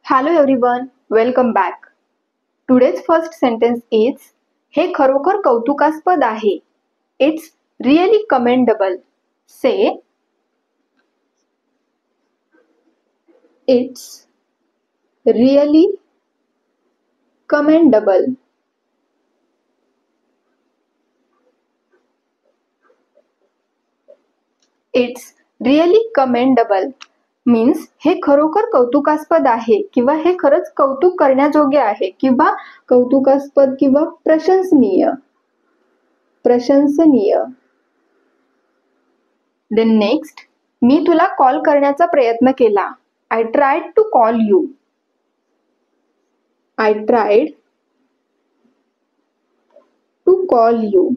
Hello everyone, welcome back. Today's first sentence is हे खरोखर कौतुकास्पद आहे. It's really commendable. Say it's really commendable. It's really commendable means हे खरोखर कौतुकास्पद आहे किंवा हे खरंच कौतुक करण्याजोग्य आहे किंवा कौतुकास्पद किंवा प्रशंसनीय. देन नेक्स्ट, मी तुला कॉल करण्याचा प्रयत्न केला. I tried to call you. I tried to call you.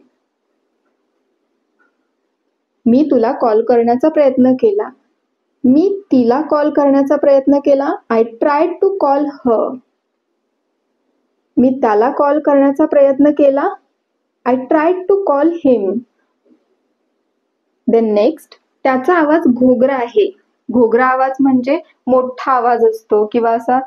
मी तुला कॉल करण्याचा प्रयत्न केला. मी तिला कॉल करण्याचा प्रयत्न केला. I tried to call her. मी त्याला कॉल करण्याचा प्रयत्न केला. I tried to call him. Then next, त्याचा आवाज घोगरा आहे. घोगरा आवाज म्हणजे मोठा आवाज असतो किंवा असा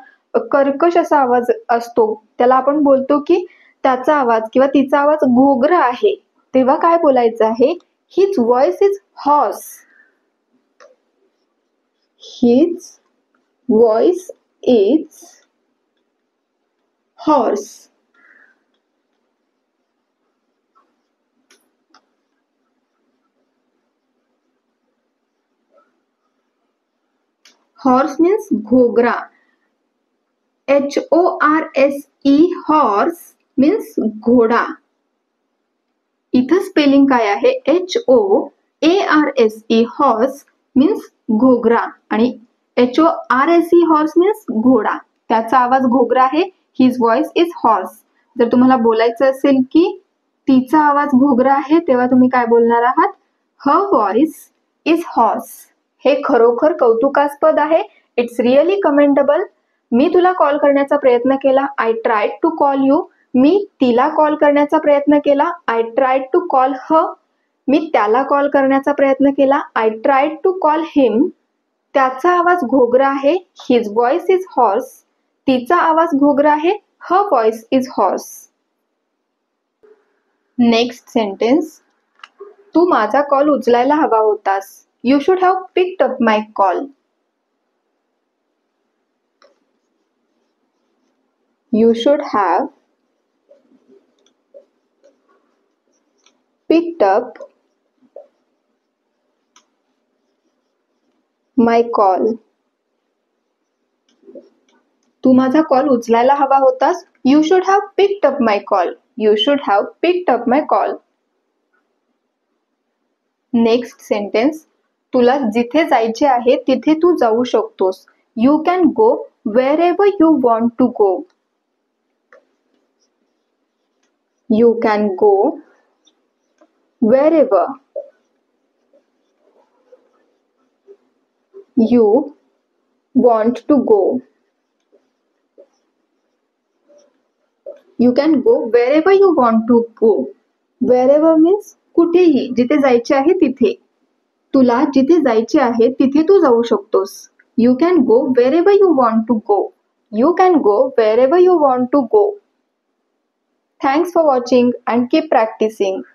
कर्कश असा आवाज असतो. त्याला आपण बोलतो की त्याचा आवाज किंवा तिचा आवाज घोगरा आहे. तेव्हा काय बोलायचं आहे? His voice is horse. His voice is hoarse. Horse means Ghogra. HORSE horse means घोडा. इथं स्पेलिंग काय आहे? HOARSE horse means घोगरा आणि HORSE हॉर्स मीन्स घोडा. त्याचा आवाज घोगरा आहे. His voice is horse. जर तुम्हाला बोलायचं असेल की तिचा आवाज घोगरा आहे तेव्हा तुम्ही काय बोलणार आहात? हर व्हॉइस इज हॉर्स. हे खरोखर कौतुकास्पद आहे. It's really commendable. मी तुला कॉल करण्याचा प्रयत्न केला. I tried to call you. मी तिला कॉल करण्याचा प्रयत्न केला. I tried to call her. मी त्याला कॉल करण्याचा प्रयत्न केला. I tried to call him. त्याचा आवाज घोगरा आहे. His voice is hoarse. तिचा आवाज घोगरा आहे. Her voice is hoarse. Next sentence, तू माझा कॉल उचलायला हवा होतास. You should have picked up my call. You should have picked up my call. तू माझा कॉल उचलायला हवा होतास. You should have picked up my call. You should have picked up my call. Next sentence, तुला जिथे जायचे आहे तिथे तू जाऊ शकतोस. You can go wherever you want to go. You can go wherever you want to go. You can go wherever you want to go. Wherever means कुठेही, जिथे जायचे आहे तिथे. तुला जिथे जायचे आहे तिथे तू जाऊ शकतोस. You can go wherever you want to go. You can go wherever you want to go. Thanks for watching and keep practicing.